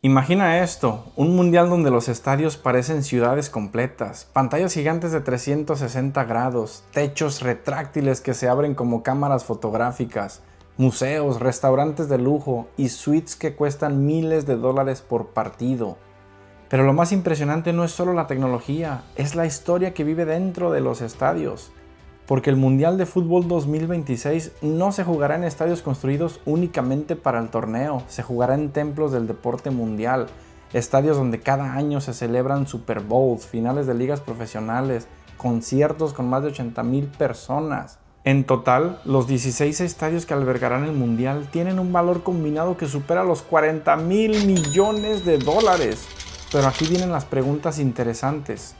Imagina esto, un mundial donde los estadios parecen ciudades completas, pantallas gigantes de 360 grados, techos retráctiles que se abren como cámaras fotográficas, museos, restaurantes de lujo y suites que cuestan miles de dólares por partido. Pero lo más impresionante no es solo la tecnología, es la historia que vive dentro de los estadios. Porque el Mundial de Fútbol 2026 no se jugará en estadios construidos únicamente para el torneo, se jugará en templos del deporte mundial, estadios donde cada año se celebran Super Bowls, finales de ligas profesionales, conciertos con más de 80,000 personas. En total, los 16 estadios que albergarán el Mundial tienen un valor combinado que supera los 40,000 millones de dólares. Pero aquí vienen las preguntas interesantes.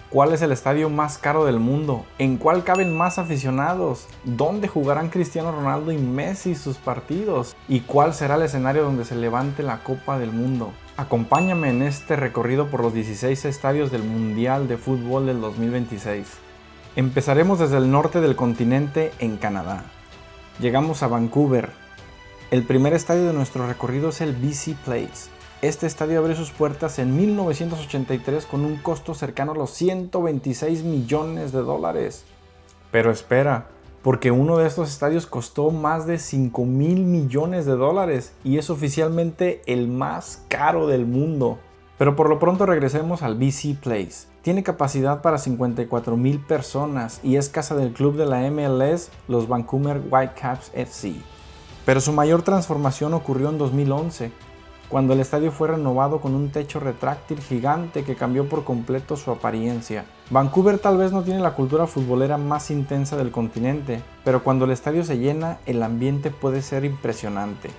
¿Cuál es el estadio más caro del mundo? ¿En cuál caben más aficionados? ¿Dónde jugarán Cristiano Ronaldo y Messi sus partidos? ¿Y cuál será el escenario donde se levante la Copa del Mundo? Acompáñame en este recorrido por los 16 estadios del Mundial de Fútbol del 2026. Empezaremos desde el norte del continente en Canadá. Llegamos a Vancouver. El primer estadio de nuestro recorrido es el BC Place. Este estadio abrió sus puertas en 1983 con un costo cercano a los 126 millones de dólares. Pero espera, porque uno de estos estadios costó más de 5,000 millones de dólares y es oficialmente el más caro del mundo. Pero por lo pronto regresemos al BC Place. Tiene capacidad para 54,000 personas y es casa del club de la MLS, los Vancouver Whitecaps FC. Pero su mayor transformación ocurrió en 2011. Cuando el estadio fue renovado con un techo retráctil gigante que cambió por completo su apariencia. Vancouver tal vez no tiene la cultura futbolera más intensa del continente, pero cuando el estadio se llena, el ambiente puede ser impresionante.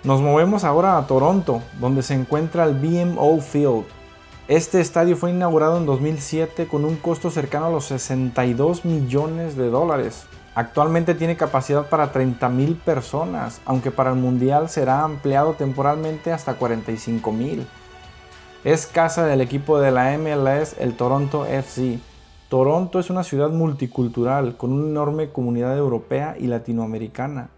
Nos movemos ahora a Toronto, donde se encuentra el BMO Field. Este estadio fue inaugurado en 2007 con un costo cercano a los 62 millones de dólares. Actualmente tiene capacidad para 30,000 personas, aunque para el Mundial será ampliado temporalmente hasta 45,000. Es casa del equipo de la MLS, el Toronto FC. Toronto es una ciudad multicultural con una enorme comunidad europea y latinoamericana.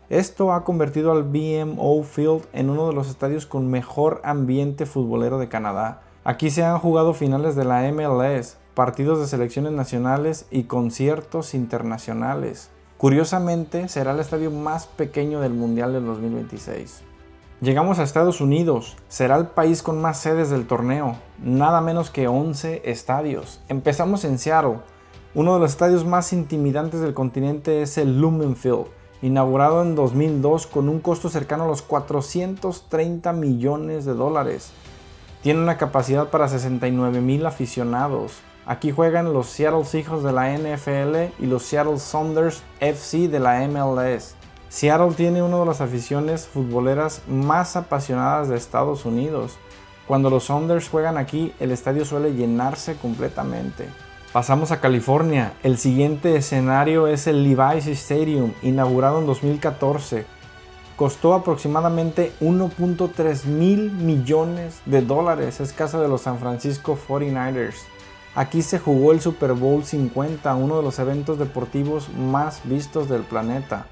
Esto ha convertido al BMO Field en uno de los estadios con mejor ambiente futbolero de Canadá. Aquí se han jugado finales de la MLS, partidos de selecciones nacionales y conciertos internacionales. Curiosamente, será el estadio más pequeño del Mundial del 2026. Llegamos a Estados Unidos. Será el país con más sedes del torneo, nada menos que 11 estadios. Empezamos en Seattle. Uno de los estadios más intimidantes del continente es el Lumen Field, inaugurado en 2002 con un costo cercano a los 430 millones de dólares. Tiene una capacidad para 69,000 aficionados. Aquí juegan los Seattle Seahawks de la NFL y los Seattle Sounders FC de la MLS. Seattle tiene una de las aficiones futboleras más apasionadas de Estados Unidos. Cuando los Sounders juegan aquí, el estadio suele llenarse completamente. Pasamos a California. El siguiente escenario es el Levi's Stadium, inaugurado en 2014. Costó aproximadamente 1.3 mil millones de dólares. Es casa de los San Francisco 49ers. Aquí se jugó el Super Bowl 50, uno de los eventos deportivos más vistos del planeta.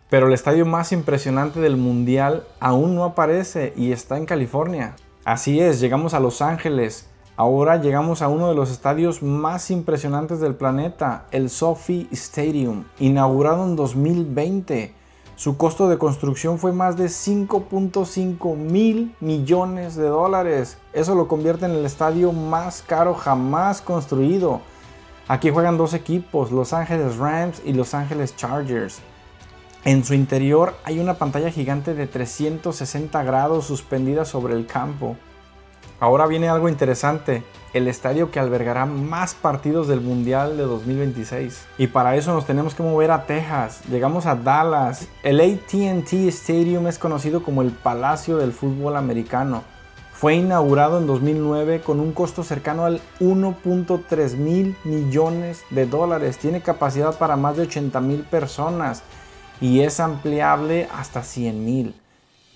Pero el estadio más impresionante del Mundial aún no aparece y está en California. Así es, llegamos a Los Ángeles. Ahora llegamos a uno de los estadios más impresionantes del planeta, el SoFi Stadium, inaugurado en 2020. Su costo de construcción fue más de 5.5 mil millones de dólares. Eso lo convierte en el estadio más caro jamás construido. Aquí juegan dos equipos, Los Ángeles Rams y Los Ángeles Chargers. En su interior hay una pantalla gigante de 360 grados suspendida sobre el campo. Ahora viene algo interesante, el estadio que albergará más partidos del Mundial de 2026. Y para eso nos tenemos que mover a Texas. Llegamos a Dallas. El AT&T Stadium es conocido como el Palacio del Fútbol Americano. Fue inaugurado en 2009 con un costo cercano al 1.3 mil millones de dólares. Tiene capacidad para más de 80,000 personas y es ampliable hasta 100,000.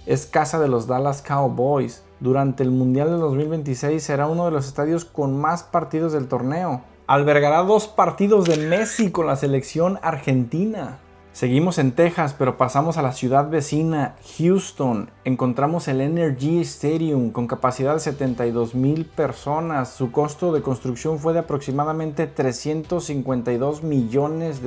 Es casa de los Dallas Cowboys. Durante el Mundial de 2026 será uno de los estadios con más partidos del torneo. Albergará 2 partidos de Messi con la selección argentina. Seguimos en Texas, pero pasamos a la ciudad vecina, Houston. Encontramos el NRG Stadium con capacidad de 72,000 personas. Su costo de construcción fue de aproximadamente $352 millones.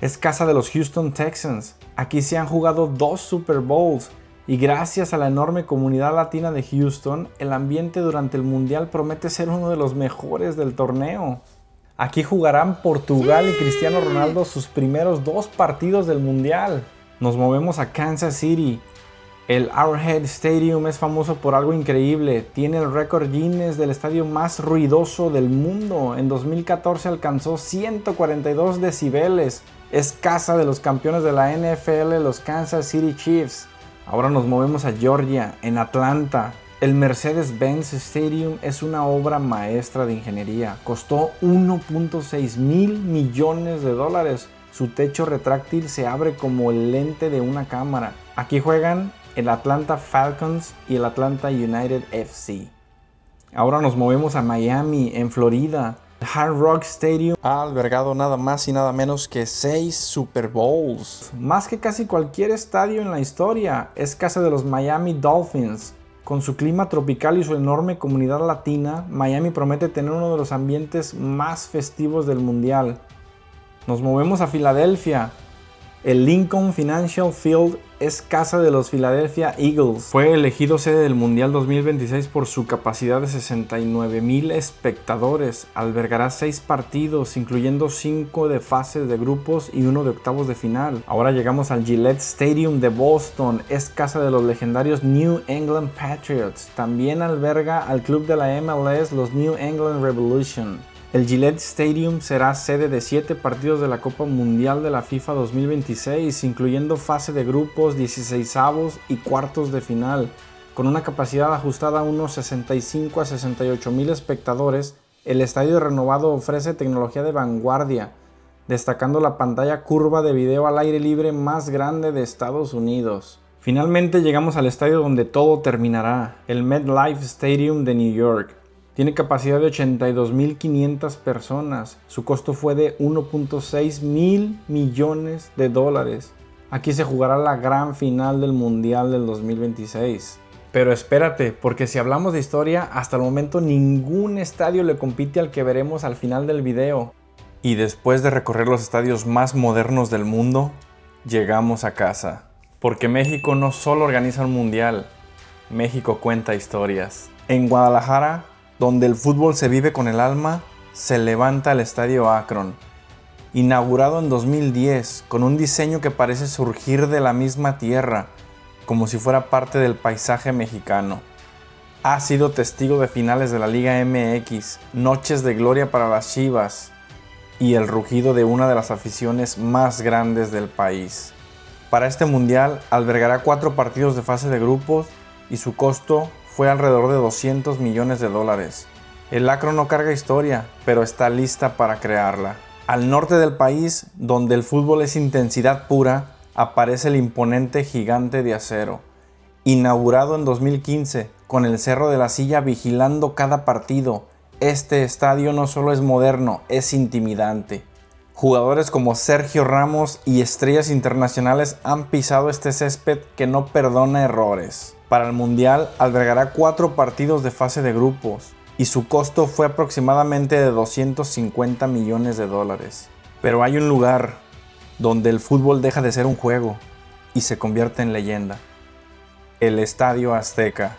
Es casa de los Houston Texans. Aquí se han jugado 2 Super Bowls. Y gracias a la enorme comunidad latina de Houston, el ambiente durante el Mundial promete ser uno de los mejores del torneo. Aquí jugarán Portugal y Cristiano Ronaldo sus primeros 2 partidos del Mundial. Nos movemos a Kansas City. El Arrowhead Stadium es famoso por algo increíble. Tiene el récord Guinness del estadio más ruidoso del mundo. En 2014 alcanzó 142 decibeles. Es casa de los campeones de la NFL, los Kansas City Chiefs. Ahora nos movemos a Georgia, en Atlanta. El Mercedes-Benz Stadium es una obra maestra de ingeniería. Costó $1.6 mil millones. Su techo retráctil se abre como el lente de una cámara. Aquí juegan el Atlanta Falcons y el Atlanta United FC. Ahora nos movemos a Miami, en Florida. El Hard Rock Stadium ha albergado nada más y nada menos que 6 Super Bowls. Más que casi cualquier estadio en la historia, es casa de los Miami Dolphins. Con su clima tropical y su enorme comunidad latina, Miami promete tener uno de los ambientes más festivos del mundial. Nos movemos a Filadelfia. El Lincoln Financial Field es casa de los Philadelphia Eagles. Fue elegido sede del Mundial 2026 por su capacidad de 69,000 espectadores. Albergará 6 partidos, incluyendo 5 de fases de grupos y 1 de octavos de final. Ahora llegamos al Gillette Stadium de Boston. Es casa de los legendarios New England Patriots. También alberga al club de la MLS, los New England Revolution. El Gillette Stadium será sede de 7 partidos de la Copa Mundial de la FIFA 2026, incluyendo fase de grupos, 16avos y cuartos de final. Con una capacidad ajustada a unos 65 a 68 mil espectadores, el estadio renovado ofrece tecnología de vanguardia, destacando la pantalla curva de video al aire libre más grande de Estados Unidos. Finalmente llegamos al estadio donde todo terminará, el MetLife Stadium de New York. Tiene capacidad de 82,500 personas. Su costo fue de $1.6 mil millones. Aquí se jugará la gran final del Mundial del 2026. Pero espérate, porque si hablamos de historia, hasta el momento ningún estadio le compite al que veremos al final del video. Y después de recorrer los estadios más modernos del mundo, llegamos a casa. Porque México no solo organiza un Mundial, México cuenta historias. En Guadalajara, donde el fútbol se vive con el alma, se levanta el Estadio Akron. Inaugurado en 2010, con un diseño que parece surgir de la misma tierra, como si fuera parte del paisaje mexicano. Ha sido testigo de finales de la Liga MX, noches de gloria para las Chivas y el rugido de una de las aficiones más grandes del país. Para este mundial albergará 4 partidos de fase de grupos y su costo fue alrededor de $200 millones. El Akron no carga historia, pero está lista para crearla. Al norte del país, donde el fútbol es intensidad pura, aparece el imponente Gigante de Acero. Inaugurado en 2015, con el Cerro de la Silla vigilando cada partido, este estadio no solo es moderno, es intimidante. Jugadores como Sergio Ramos y estrellas internacionales han pisado este césped que no perdona errores. Para el Mundial albergará 4 partidos de fase de grupos y su costo fue aproximadamente de $250 millones. Pero hay un lugar donde el fútbol deja de ser un juego y se convierte en leyenda. El Estadio Azteca,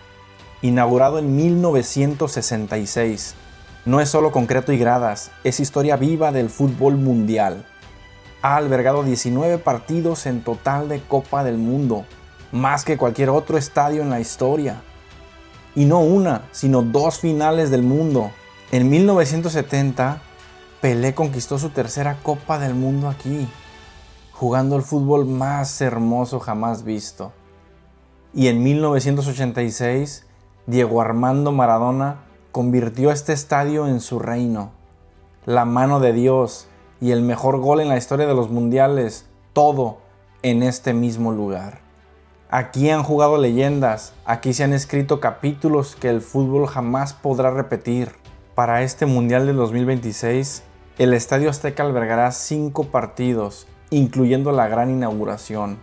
inaugurado en 1966. No es solo concreto y gradas, es historia viva del fútbol mundial. Ha albergado 19 partidos en total de Copa del Mundo, más que cualquier otro estadio en la historia. Y no una, sino 2 finales del mundo. En 1970, Pelé conquistó su tercera Copa del Mundo aquí, jugando el fútbol más hermoso jamás visto. Y en 1986, Diego Armando Maradona convirtió este estadio en su reino. La mano de Dios y el mejor gol en la historia de los mundiales, todo en este mismo lugar. Aquí han jugado leyendas, aquí se han escrito capítulos que el fútbol jamás podrá repetir. Para este Mundial del 2026, el Estadio Azteca albergará 5 partidos incluyendo la gran inauguración.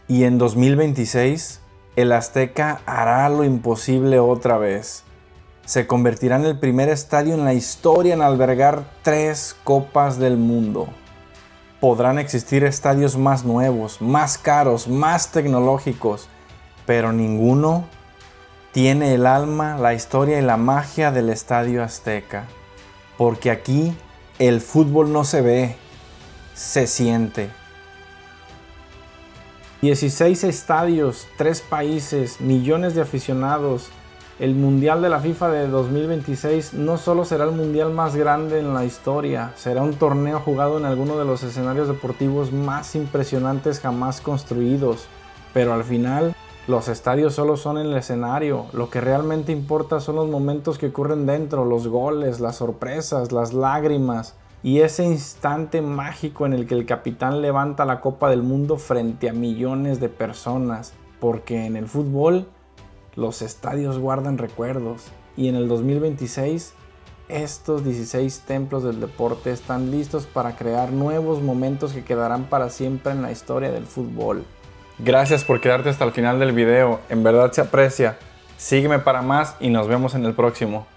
Y en 2026, el Azteca hará lo imposible otra vez. Se convertirá en el primer estadio en la historia en albergar 3 Copas del Mundo. Podrán existir estadios más nuevos, más caros, más tecnológicos, pero ninguno tiene el alma, la historia y la magia del Estadio Azteca. Porque aquí el fútbol no se ve, se siente. 16 estadios, 3 países, millones de aficionados. El Mundial de la FIFA de 2026 no solo será el mundial más grande en la historia, será un torneo jugado en alguno de los escenarios deportivos más impresionantes jamás construidos. Pero al final, los estadios solo son el escenario. Lo que realmente importa son los momentos que ocurren dentro, los goles, las sorpresas, las lágrimas y ese instante mágico en el que el capitán levanta la Copa del Mundo frente a millones de personas. Porque en el fútbol, los estadios guardan recuerdos, y en el 2026 estos 16 templos del deporte están listos para crear nuevos momentos que quedarán para siempre en la historia del fútbol. Gracias por quedarte hasta el final del video, en verdad se aprecia. Sígueme para más y nos vemos en el próximo.